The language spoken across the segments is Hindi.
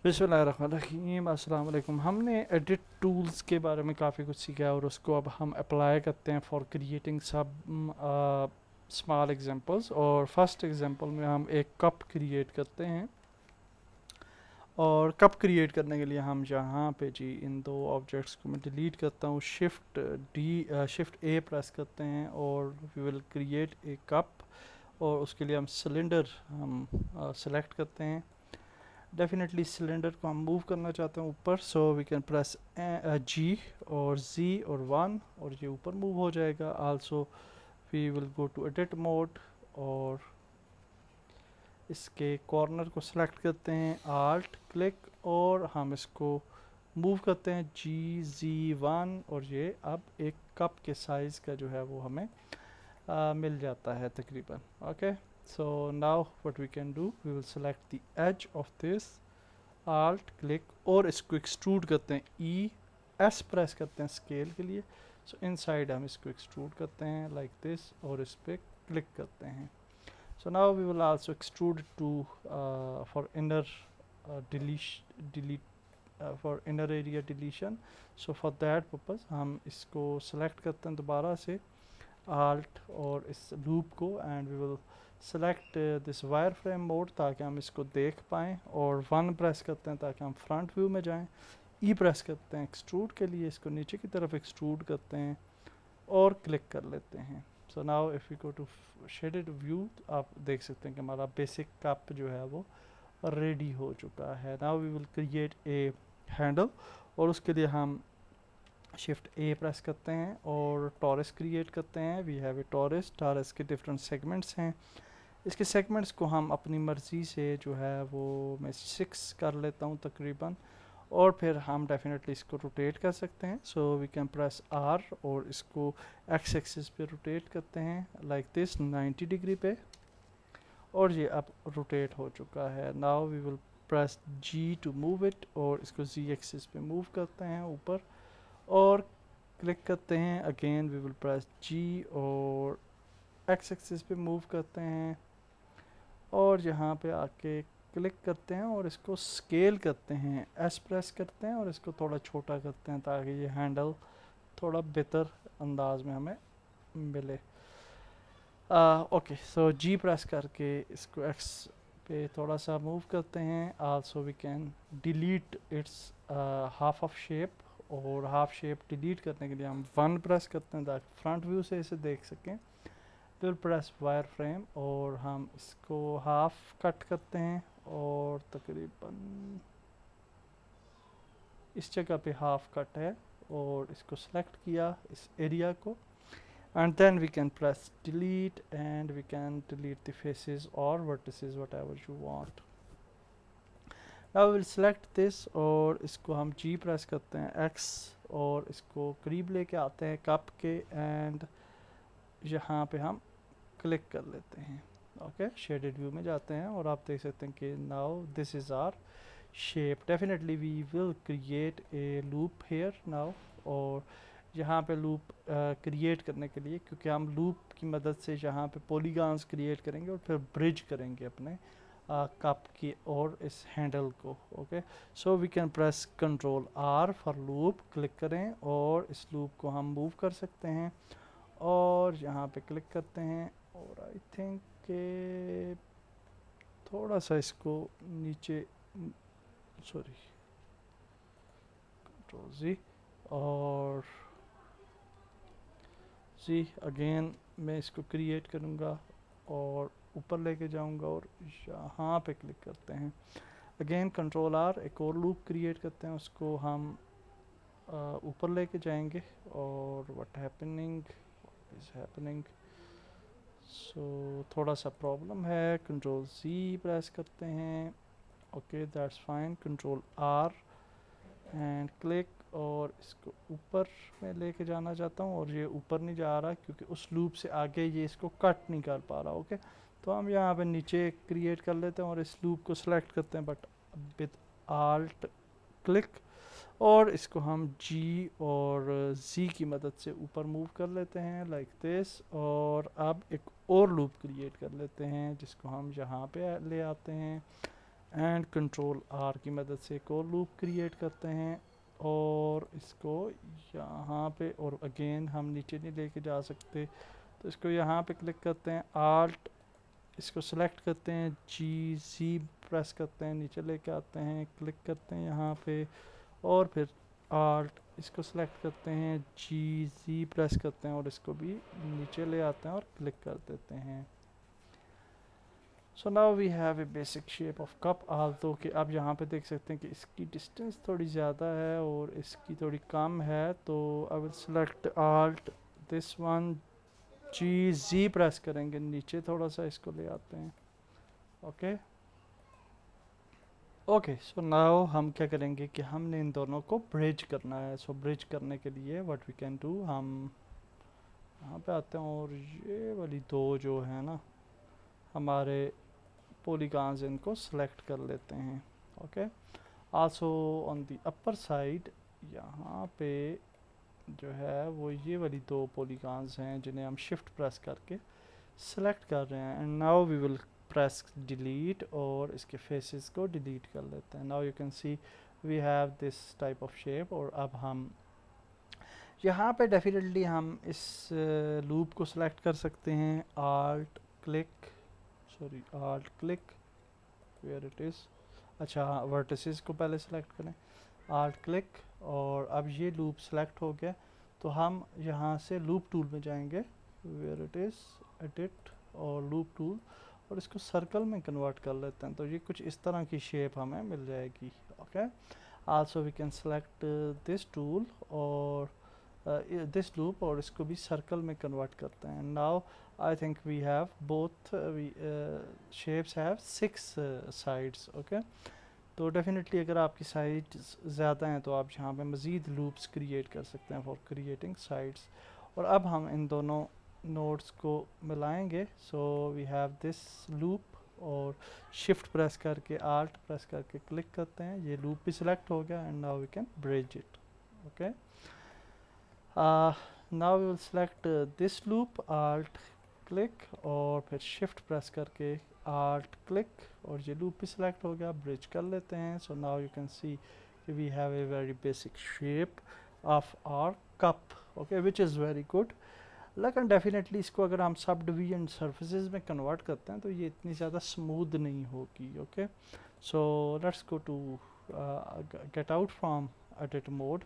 बिस्मिल्लाहिर्रहमानिर्रहीम अस्सलाम वालेकुम। हमने एडिट टूल्स के बारे में काफ़ी कुछ सीखा है और उसको अब हम अप्लाई करते हैं फॉर क्रिएटिंग सब स्मॉल एग्जांपल्स। और फर्स्ट एग्जांपल में हम एक कप क्रिएट करते हैं। और कप क्रिएट करने के लिए हम यहाँ पे जी इन दो ऑब्जेक्ट्स को मैं डिलीट करता हूँ, शिफ्ट ए प्रेस करते हैं और we will create a cup. और उसके लिए हम सिलेंडर हम सेलेक्ट करते हैं। डेफिनेटली सिलेंडर को हम मूव करना चाहते हैं ऊपर, सो वी कैन प्रेस जी और जी और 1 और ये ऊपर मूव हो जाएगा। Also we will go to edit mode और इसके कॉर्नर को सिलेक्ट करते हैं, आल्ट क्लिक और हम इसको मूव करते हैं जी1 और ये अब एक कप के साइज़ का जो है वो हमें मिल जाता है तकरीबन। Okay, so now what we can do, we will select the edge of this, alt click और इसको एक्सट्रूड करते हैं, ई एस प्रेस करते हैं स्केल के लिए। सो इनसाइड हम इसको एक्सट्रूड करते हैं लाइक दिस और इस पर क्लिक करते हैं। So now we will also extrude to for inner delete for inner area deletion. So for that purpose हम इसको सेलेक्ट करते हैं दोबारा से, आल्ट और इस लूप को, and we will select this wire frame mode ताकि हम इसको देख पाएँ, और 1 प्रेस करते हैं ताकि हम फ्रंट व्यू में जाएं, ई प्रेस करते हैं एक्सट्रूड के लिए, इसको नीचे की तरफ एक्सट्रूड करते हैं और क्लिक कर लेते हैं। So now if you go to shaded view, आप देख सकते हैं कि हमारा बेसिक कप जो है वो रेडी हो चुका है। Now we will create a handle और उसके लिए हम शिफ्ट ए प्रेस करते हैं और टॉरस क्रिएट करते हैं। वी हैव ए टॉरस के डिफरेंट सेगमेंट्स हैं। इसके सेगमेंट्स को हम अपनी मर्ज़ी से जो है वो मैं 6 कर लेता हूँ तकरीबन, और फिर हम डेफिनेटली इसको रोटेट कर सकते हैं। So we can press R और इसको एक्स एक्सिस पे रोटेट करते हैं लाइक दिस 90 डिग्री पे, और ये अब रोटेट हो चुका है। Now we will press G to move it और इसको जी एक्सिस पे मूव करते हैं ऊपर और क्लिक करते हैं। अगेन वी विल प्रेस जी और एक्स एक्सिस पे मूव करते हैं और यहाँ पे आके क्लिक करते हैं और इसको स्केल करते हैं, एस प्रेस करते हैं और इसको थोड़ा छोटा करते हैं ताकि ये हैंडल थोड़ा बेहतर अंदाज में हमें मिले। ओके, सो जी प्रेस करके इसको एक्स पे थोड़ा सा मूव करते हैं। Also we can delete its half of shape, और हाफ शेप डिलीट करने के लिए हम 1 प्रेस करते हैं ताकि फ्रंट व्यू से इसे देख सकें। फिर प्रेस वायर फ्रेम और हम इसको हाफ कट करते हैं और तकरीबन इस जगह पे हाफ कट है, और इसको सेलेक्ट किया इस एरिया को, and then we can press delete and we can delete the faces or vertices whatever you want. Now we will select this और इसको हम G प्रेस करते हैं, X, और इसको करीब लेके आते हैं कप के, एंड यहाँ पे हम क्लिक कर लेते हैं। ओके, शेडेड व्यू में जाते हैं और आप देख सकते हैं कि now this is our shape. Definitely we will create a loop here now, और यहाँ पे लूप क्रिएट करने के लिए, क्योंकि हम लूप की मदद से यहाँ पे पॉलीगॉन्स क्रिएट करेंगे और फिर ब्रिज करेंगे अपने कप की और इस हैंडल को। Okay, so we can press control R for loop, click करें और इस लूप को हम मूव कर सकते हैं और यहाँ पे क्लिक करते हैं, और आई थिंक के थोड़ा सा इसको नीचे, सॉरी, कंट्रोल जी और जी अगेन मैं इसको क्रिएट करूँगा और ऊपर लेके जाऊँगा और यहाँ पे क्लिक करते हैं। अगेन कंट्रोल आर, एक और लूप क्रिएट करते हैं, उसको हम ऊपर लेके जाएंगे, और व्हाट इज़ हैपनिंग, सो थोड़ा सा प्रॉब्लम है। कंट्रोल सी प्रेस करते हैं, okay that's fine, control R and click, और इसको ऊपर में लेके जाना चाहता हूँ और ये ऊपर नहीं जा रहा क्योंकि उस लूप से आगे ये इसको कट नहीं कर पा रहा। ओके, तो हम यहाँ पे नीचे क्रिएट कर लेते हैं और इस लूप को सिलेक्ट करते हैं, बट विद आल्ट क्लिक, और इसको हम जी और जी की मदद से ऊपर मूव कर लेते हैं लाइक दिस, और अब एक और लूप क्रिएट कर लेते हैं जिसको हम यहाँ पे ले आते हैं, एंड कंट्रोल आर की मदद से एक और लूप क्रिएट करते हैं और इसको यहाँ पे, और अगेन हम नीचे नहीं लेके जा सकते तो इसको यहाँ पे क्लिक करते हैं, आल्ट इसको सेलेक्ट करते हैं, जी सी प्रेस करते हैं, नीचे लेके आते हैं, क्लिक करते हैं यहाँ पे, और फिर आल्ट इसको सेलेक्ट करते हैं, जी सी प्रेस करते हैं और इसको भी नीचे ले आते हैं और क्लिक कर देते हैं। So now we have a basic shape of cup, also कि अब यहाँ पे देख सकते हैं कि इसकी डिस्टेंस थोड़ी ज़्यादा है और इसकी थोड़ी कम है, तो I will select alt this one, G G press करेंगे, नीचे थोड़ा सा इसको ले आते हैं। ओके ओके, सो नाउ हम क्या करेंगे कि हमने इन दोनों को ब्रिज करना है। सो ब्रिज करने के लिए व्हाट वी कैन डू, हम यहाँ पे आते हैं और ये वाली दो जो है ना हमारे पॉलीगॉन्स, इनको सेलेक्ट कर लेते हैं। Okay, also on the upper side यहाँ पे जो है वो ये वाली दो पॉलीगॉन्स हैं जिन्हें हम शिफ्ट प्रेस करके सेलेक्ट कर रहे हैं। And now we will press delete और इसके फेसेस को डिलीट कर लेते हैं। Now you can see we have this type of shape. और अब हम यहाँ पे डेफिनेटली हम इस लूप को सिलेक्ट कर सकते हैं, alt click, sorry alt click, where it is, अच्छा वर्टिसेस को पहले सेलेक्ट करें, आल्ट क्लिक, और अब ये लूप सेलेक्ट हो गया तो हम यहाँ से लूप टूल में जाएंगे, वेयर इट इज़, एडिट और लूप टूल, और इसको सर्कल में कन्वर्ट कर लेते हैं तो ये कुछ इस तरह की शेप हमें मिल जाएगी। Okay, also we can select this tool और दिस लूप और इसको भी सर्कल में कन्वर्ट करते हैं। Now I think we have both shapes have 6 sides. Okay, तो डेफिनेटली अगर आपकी साइड्स ज़्यादा हैं तो आप यहाँ पे मज़ीद लूप्स क्रिएट कर सकते हैं फॉर क्रिएटिंग साइड्स। और अब हम इन दोनों नोड्स को मिलाएंगे। So we have this loop और शिफ्ट प्रेस करके, आल्ट प्रेस करके क्लिक करते हैं, ये लूप भी सिलेक्ट हो गया and now we can bridge it. Okay, now we will select this loop, alt click और फिर शिफ्ट प्रेस करके आल्ट क्लिक और ये लूप भी सिलेक्ट हो गया, ब्रिज कर लेते हैं। So now you can see we have a very basic shape of our cup, okay, which is very good. लेकिन डेफिनेटली इसको अगर हम सब डिवीजन सर्फेसेस में कन्वर्ट करते हैं तो ये इतनी ज़्यादा स्मूथ नहीं होगी। Okay, so let's go to get out from edit mode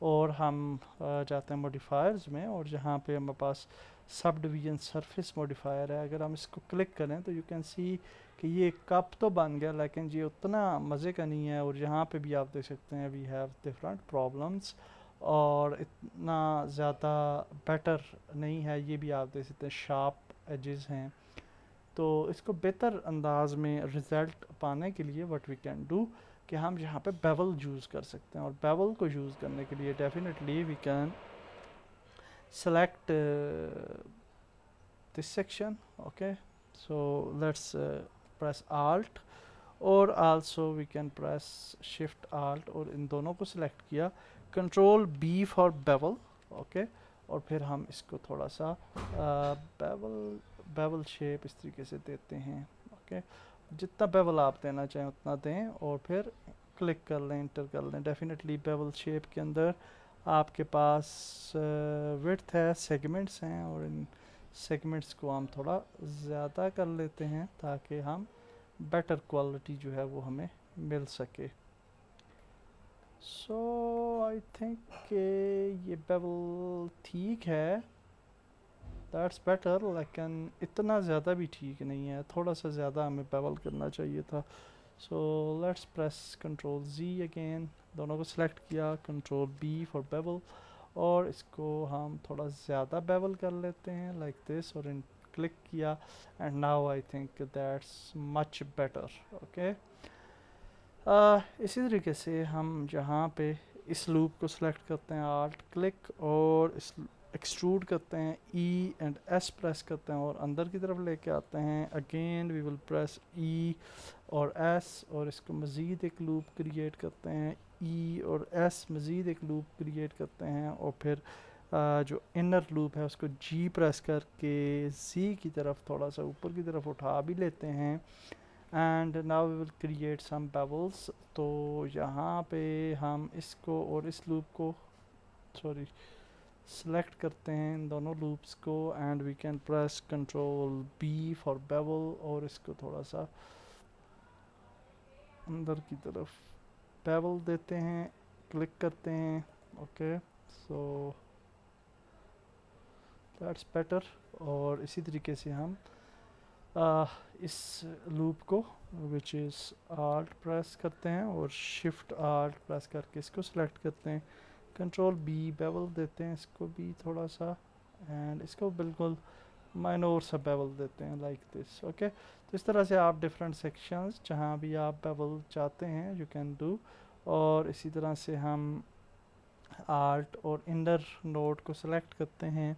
और हम जाते हैं मॉडिफायर्स में, और जहाँ पे हमारे पास सब डिवीजन सरफेस मॉडिफायर है, अगर हम इसको क्लिक करें तो यू कैन सी कि ये कप तो बन गया लेकिन ये उतना मज़े का नहीं है। और यहाँ पे भी आप देख सकते हैं वी हैव डिफरेंट प्रॉब्लम्स और इतना ज़्यादा बेटर नहीं है, ये भी आप देख सकते हैं शार्प एजेस हैं। तो इसको बेहतर अंदाज में रिज़ल्ट पाने के लिए व्हाट वी कैन डू कि हम यहाँ पे बेवल यूज़ कर सकते हैं, और बेवल को यूज़ करने के लिए definitely we can select this section. Okay, so let's press alt और also we can press shift alt और इन दोनों को select किया, control B for bevel। okay, और फिर हम इसको थोड़ा सा bevel shape इस तरीके से देते हैं। okay, जितना bevel आप देना चाहें उतना दें और फिर क्लिक कर लें, इंटर कर लें। डेफिनेटली bevel shape के अंदर आपके पास विड्थ है, सेगमेंट्स हैं, और इन सेगमेंट्स को हम थोड़ा ज़्यादा कर लेते हैं ताकि हम बेटर क्वालिटी जो है वो हमें मिल सके। सो आई थिंक ये बेवल ठीक है, दैट्स बेटर, लेकिन इतना ज़्यादा भी ठीक नहीं है, थोड़ा सा ज़्यादा हमें बेवल करना चाहिए था। So let's press control Z again, दोनों को सिलेक्ट किया, कंट्रोल B फॉर बेवल, और इसको हम थोड़ा ज़्यादा बेवल कर लेते हैं लाइक दिस, और इन क्लिक किया and now I think that's much better. Okay, इसी तरीके से हम जहाँ पे इस लूप को सिलेक्ट करते हैं, आल्ट क्लिक और इस एक्सट्रूड करते हैं, E एंड S प्रेस करते हैं और अंदर की तरफ लेके आते हैं, again we will press E और S और इसको मज़ीद एक लूप क्रिएट करते हैं, E और S मज़ीद एक लूप क्रिएट करते हैं, और फिर जो इनर लूप है उसको G प्रेस करके Z की तरफ थोड़ा सा ऊपर की तरफ उठा भी लेते हैं, and now we will create some bevels. तो यहाँ पे हम इसको और इस लूप को सेलेक्ट करते हैं, इन दोनों लूप्स को, and we can press control B for bevel और इसको थोड़ा सा अंदर की तरफ बेवल देते हैं, क्लिक करते हैं। Okay, so that's better. और इसी तरीके से हम इस लूप को विच इज़ आल्ट प्रेस करते हैं और शिफ्ट आल्ट प्रेस करके इसको सेलेक्ट करते हैं, कंट्रोल बी बेवल देते हैं इसको भी थोड़ा सा, एंड इसको बिल्कुल माइनर सा बेवल देते हैं लाइक दिस। ओके, तो इस तरह से आप डिफरेंट सेक्शंस जहाँ भी आप बेवल चाहते हैं यू कैन डू। और इसी तरह से हम आल्ट और इनर नोड को सेलेक्ट करते हैं,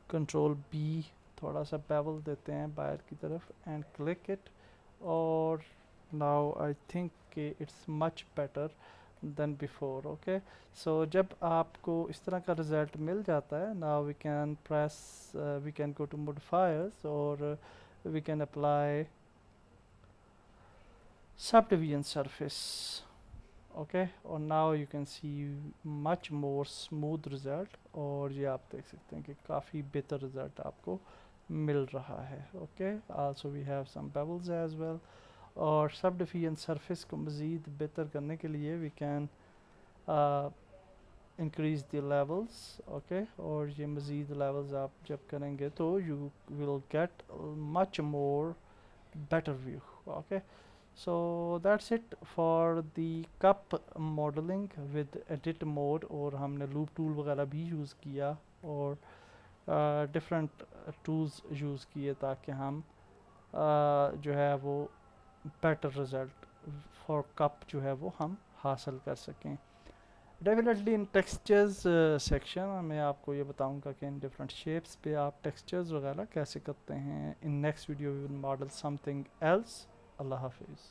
कंट्रोल बी थोड़ा सा बेवल देते हैं बाहर की तरफ एंड क्लिक इट। और now I think it's much better than before. Okay, so जब आपको इस तरह का रिज़ल्ट मिल जाता है, now we can press we can go to modifiers और we can apply subdivision surface. Okay, और now you can see much more smooth result, और ये आप देख सकते हैं कि काफ़ी बेहतर रिज़ल्ट आपको मिल रहा है। Okay, also we have some bevels as well. और सब डिवीजन सरफेस को मज़ीद बेहतर करने के लिए we can increase the levels. Okay, और ये मज़ीद लेवल्स आप जब करेंगे तो you will get much more better view. Okay, so that's it for the cup modeling with edit mode। और हमने loop tool वगैरह भी यूज़ किया और different tools यूज़ किए ताकि हम जो है वो better result for cup जो है वो हम हासिल कर सकें। डेफिनेटली इन टेक्सचर्स सेक्शन मैं आपको ये बताऊंगा कि इन डिफरेंट शेप्स पे आप टेक्सचर्स वगैरह कैसे करते हैं। In next video we will model something else. अल्लाह हाफिज़।